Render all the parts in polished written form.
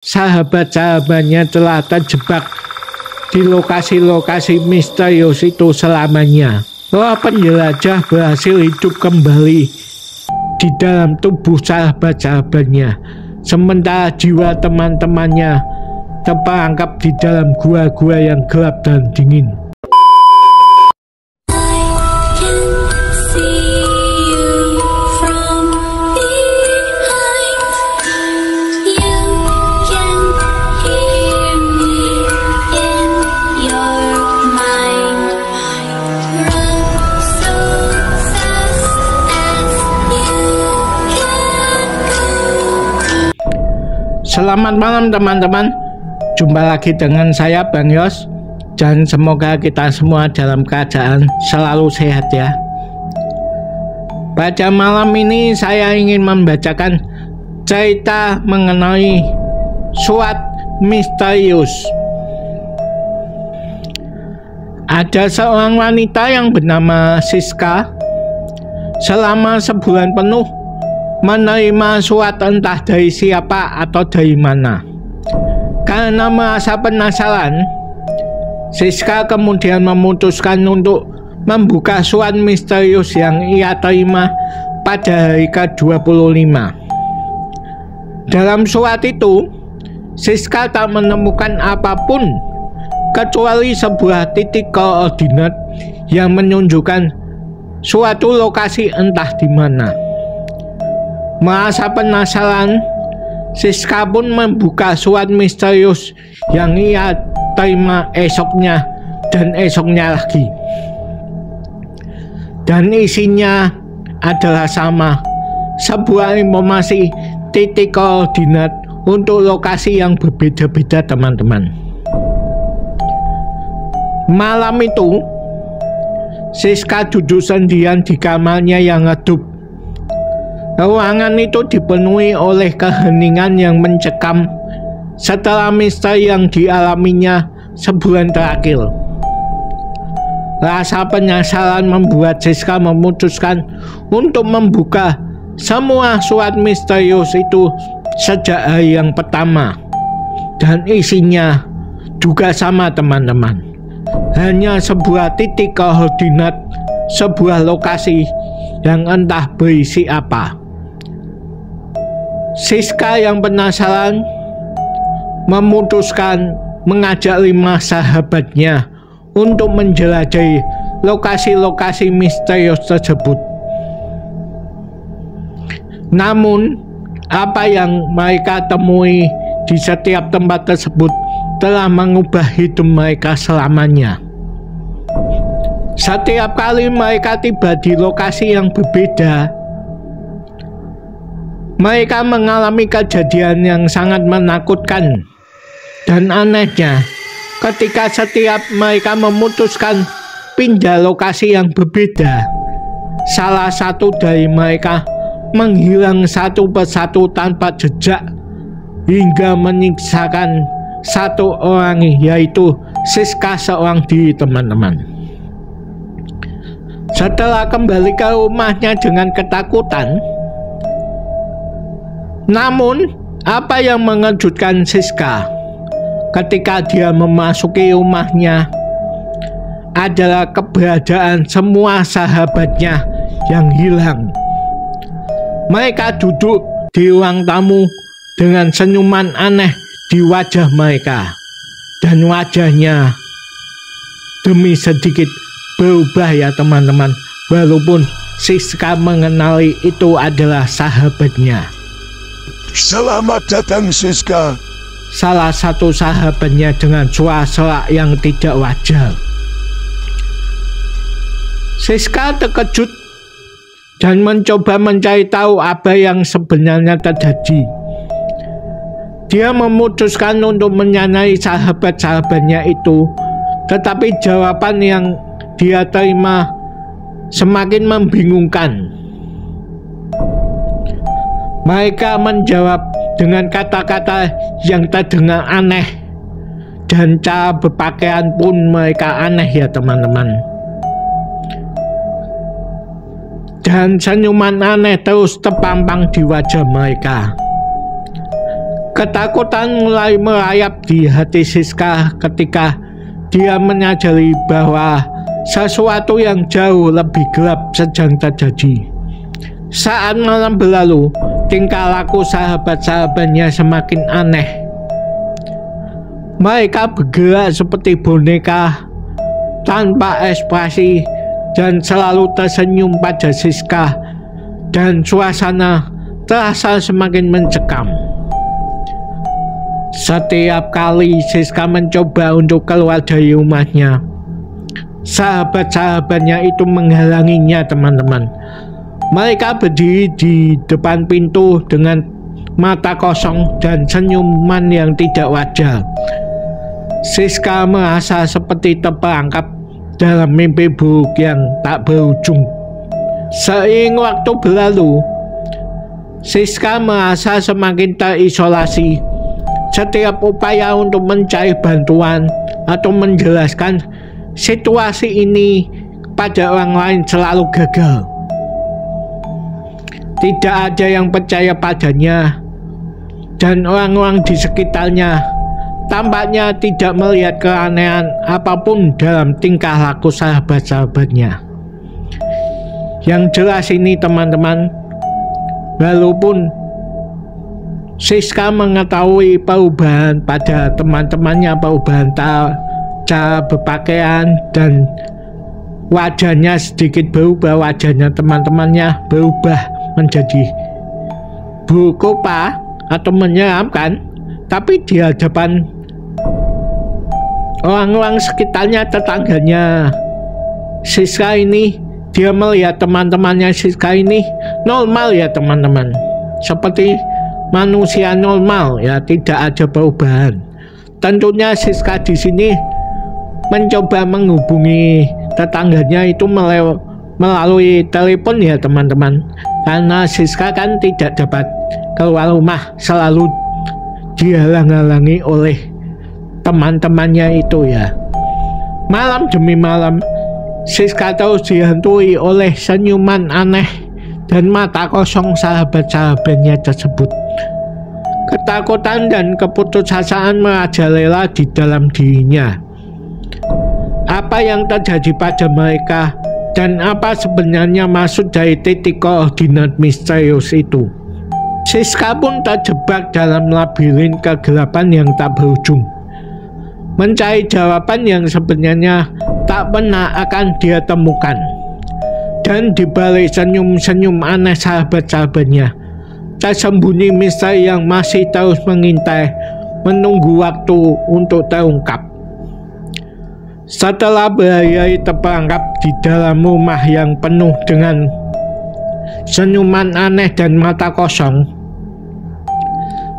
sahabat-sahabatnya telah terjebak di lokasi-lokasi misterius itu selamanya. Roh penjelajah berhasil hidup kembali di dalam tubuh sahabat-sahabatnya, sementara jiwa teman-temannya terperangkap di dalam gua-gua yang gelap dan dingin. Selamat malam teman-teman, jumpa lagi dengan saya Bang Yos, dan semoga kita semua dalam keadaan selalu sehat ya. Pada malam ini saya ingin membacakan cerita mengenai SWAT misterius. Ada seorang wanita yang bernama Siska selama sebulan penuh menerima SWAT entah dari siapa atau dari mana. Karena merasa penasaran, Siska kemudian memutuskan untuk membuka SWAT misterius yang ia terima pada hari ke-25. Dalam SWAT itu, Siska tak menemukan apapun kecuali sebuah titik koordinat yang menunjukkan suatu lokasi entah di mana. Merasa penasaran, Siska pun membuka SWAT misterius yang ia terima esoknya dan esoknya lagi. Dan isinya adalah sama, sebuah informasi titik koordinat untuk lokasi yang berbeda-beda teman-teman. Malam itu, Siska duduk sendirian di kamarnya yang redup. Ruangan itu dipenuhi oleh keheningan yang mencekam setelah misteri yang dialaminya sebulan terakhir. Rasa penasaran membuat Siska memutuskan untuk membuka semua SWAT misterius itu sejak hari yang pertama. Dan isinya juga sama teman-teman. Hanya sebuah titik koordinat, sebuah lokasi yang entah berisi apa. Siska yang penasaran memutuskan mengajak 5 sahabatnya untuk menjelajahi lokasi-lokasi misterius tersebut. Namun, apa yang mereka temui di setiap tempat tersebut telah mengubah hidup mereka selamanya. Setiap kali mereka tiba di lokasi yang berbeda, mereka mengalami kejadian yang sangat menakutkan. Dan anehnya, ketika setiap mereka memutuskan pindah lokasi yang berbeda, salah satu dari mereka menghilang satu persatu tanpa jejak hingga menyiksakan satu orang, yaitu Siska seorang diri teman-teman. Setelah kembali ke rumahnya dengan ketakutan, namun apa yang mengejutkan Siska ketika dia memasuki rumahnya adalah keberadaan semua sahabatnya yang hilang. Mereka duduk di ruang tamu dengan senyuman aneh di wajah mereka, dan wajahnya demi sedikit berubah ya teman-teman, walaupun Siska mengenali itu adalah sahabatnya. Selamat datang Siska. Salah satu sahabatnya dengan suara serak yang tidak wajar. Siska terkejut dan mencoba mencari tahu apa yang sebenarnya terjadi. Dia memutuskan untuk menyanyai sahabat-sahabatnya itu, tetapi jawaban yang dia terima semakin membingungkan. Mereka menjawab dengan kata-kata yang terdengar aneh, dan cara berpakaian pun mereka aneh ya teman-teman. Dan senyuman aneh terus terpampang di wajah mereka. Ketakutan mulai merayap di hati Siska ketika dia menyadari bahwa sesuatu yang jauh lebih gelap sedang terjadi. Saat malam berlalu, tingkah laku sahabat-sahabatnya semakin aneh. Mereka bergerak seperti boneka, tanpa ekspresi, dan selalu tersenyum pada Siska, dan suasana terasa semakin mencekam. Setiap kali Siska mencoba untuk keluar dari rumahnya, sahabat-sahabatnya itu menghalanginya, teman-teman. Mereka berdiri di depan pintu dengan mata kosong dan senyuman yang tidak wajar. Siska merasa seperti terperangkap dalam mimpi buruk yang tak berujung. Seiring waktu berlalu, Siska merasa semakin terisolasi. Setiap upaya untuk mencari bantuan atau menjelaskan situasi ini kepada orang lain selalu gagal. Tidak ada yang percaya padanya, dan orang-orang di sekitarnya tampaknya tidak melihat keanehan apapun dalam tingkah laku sahabat-sahabatnya. Yang jelas ini, teman-teman, walaupun Siska mengetahui perubahan pada teman-temannya, perubahan cara berpakaian, dan wajahnya sedikit berubah, wajahnya teman-temannya berubah menjadi buruk rupa atau menyeramkan, tapi di hadapan orang-orang sekitarnya, tetangganya Siska ini, dia melihat teman-temannya Siska ini normal ya, teman-teman, seperti manusia normal ya, tidak ada perubahan. Tentunya Siska di sini mencoba menghubungi tetangganya itu melalui telepon ya, teman-teman, karena Siska kan tidak dapat keluar rumah, selalu dihalang-halangi oleh teman-temannya itu ya. Malam demi malam Siska terus dihantui oleh senyuman aneh dan mata kosong sahabat-sahabatnya tersebut. Ketakutan dan keputusasaan merajalela di dalam dirinya. Apa yang terjadi pada mereka dan apa sebenarnya maksud dari titik koordinat misterius itu? Siska pun terjebak dalam labirin kegelapan yang tak berujung. Mencari jawaban yang sebenarnya tak pernah akan dia temukan. Dan di balik senyum-senyum aneh sahabat-sahabatnya, tersembunyi misteri yang masih terus mengintai, menunggu waktu untuk terungkap. Setelah berhari-hari terperangkap di dalam rumah yang penuh dengan senyuman aneh dan mata kosong,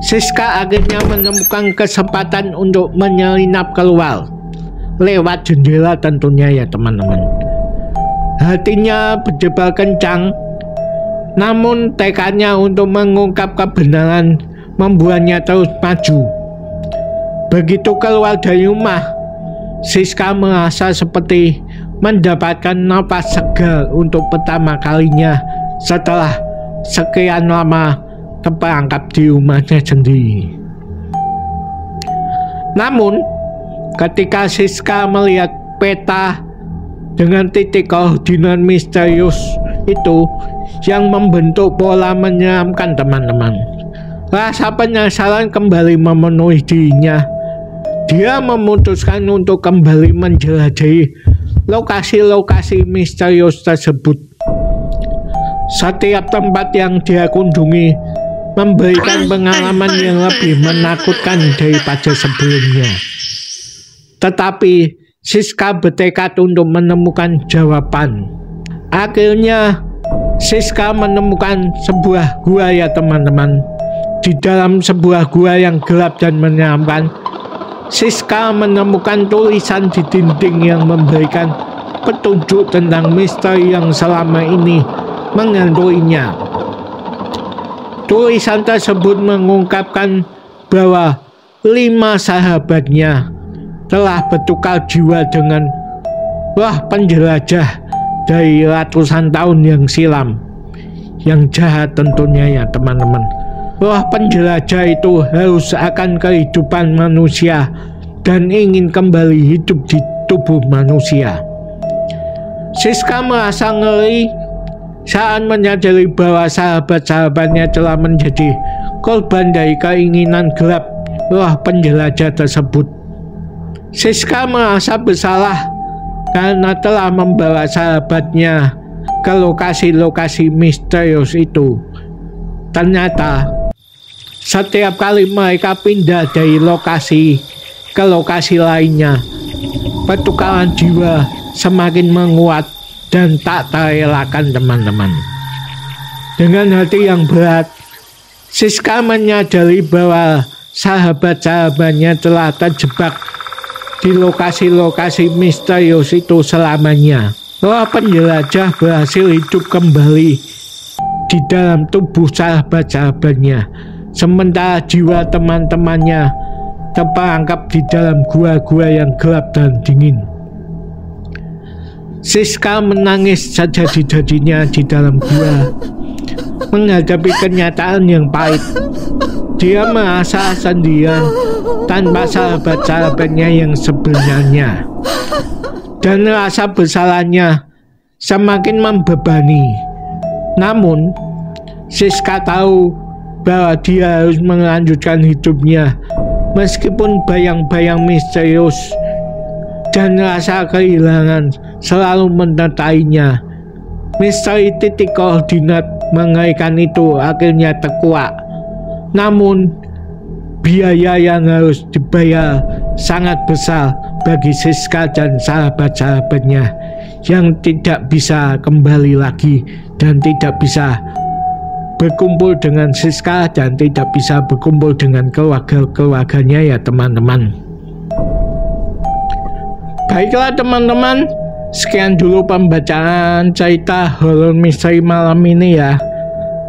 Siska akhirnya menemukan kesempatan untuk menyelinap keluar lewat jendela, tentunya ya, teman-teman. Hatinya berdebar kencang, namun tekadnya untuk mengungkap kebenaran membuatnya terus maju. Begitu keluar dari rumah, Siska merasa seperti mendapatkan napas segar untuk pertama kalinya setelah sekian lama terperangkap di rumahnya sendiri. Namun, ketika Siska melihat peta dengan titik koordinat misterius itu yang membentuk pola menyeramkan, teman-teman, rasa penyesalan kembali memenuhi dirinya. Dia memutuskan untuk kembali menjelajahi lokasi-lokasi misterius tersebut. Setiap tempat yang dia kunjungi memberikan pengalaman yang lebih menakutkan daripada sebelumnya. Tetapi Siska bertekad untuk menemukan jawaban. Akhirnya Siska menemukan sebuah gua ya, teman-teman. Di dalam sebuah gua yang gelap dan menyeramkan, Siska menemukan tulisan di dinding yang memberikan petunjuk tentang misteri yang selama ini menghantuinya. Tulisan tersebut mengungkapkan bahwa 5 sahabatnya telah bertukar jiwa dengan roh penjelajah dari ratusan tahun yang silam, yang jahat tentunya ya, teman-teman. roh penjelajah itu haus akan kehidupan manusia dan ingin kembali hidup di tubuh manusia. Siska merasa ngeri saat menyadari bahwa sahabat-sahabatnya telah menjadi korban dari keinginan gelap roh penjelajah tersebut. Siska merasa bersalah karena telah membawa sahabatnya ke lokasi-lokasi misterius itu. Ternyata setiap kali mereka pindah dari lokasi ke lokasi lainnya, pertukaran jiwa semakin menguat dan tak terelakkan teman-teman. Dengan hati yang berat, Siska menyadari bahwa sahabat-sahabatnya telah terjebak di lokasi-lokasi misterius itu selamanya. Roh penjelajah berhasil hidup kembali di dalam tubuh sahabat-sahabatnya, sementara jiwa teman-temannya terperangkap di dalam gua-gua yang gelap dan dingin. Siska menangis sejadi-jadinya di dalam gua, menghadapi kenyataan yang pahit. Dia merasa sendirian tanpa sahabat-sahabatnya yang sebenarnya, dan rasa bersalahnya semakin membebani. Namun, Siska tahu bahwa dia harus melanjutkan hidupnya meskipun bayang-bayang misterius dan rasa kehilangan selalu menyertainya. Misteri titik koordinat mengerikan itu akhirnya terkuak. Namun, biaya yang harus dibayar sangat besar bagi Siska dan sahabat-sahabatnya yang tidak bisa kembali lagi dan tidak bisa berkumpul dengan Siska dan tidak bisa berkumpul dengan keluarga-keluarganya ya teman-teman. Baiklah teman-teman, sekian dulu pembacaan cerita horor misteri malam ini ya.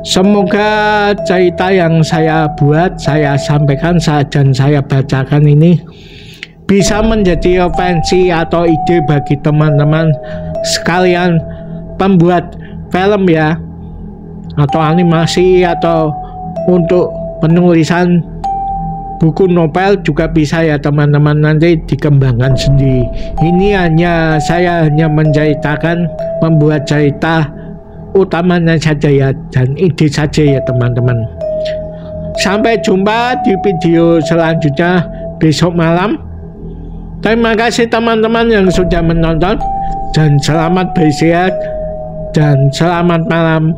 Semoga cerita yang saya buat, saya sampaikan dan saya bacakan ini bisa menjadi referensi atau ide bagi teman-teman sekalian pembuat film ya, atau animasi, atau untuk penulisan buku novel juga bisa ya teman-teman, nanti dikembangkan sendiri. Ini saya hanya menceritakan, membuat cerita utamanya saja ya, dan ide saja ya teman-teman. Sampai jumpa di video selanjutnya besok malam. Terima kasih teman-teman yang sudah menonton, dan selamat beristirahat dan selamat malam.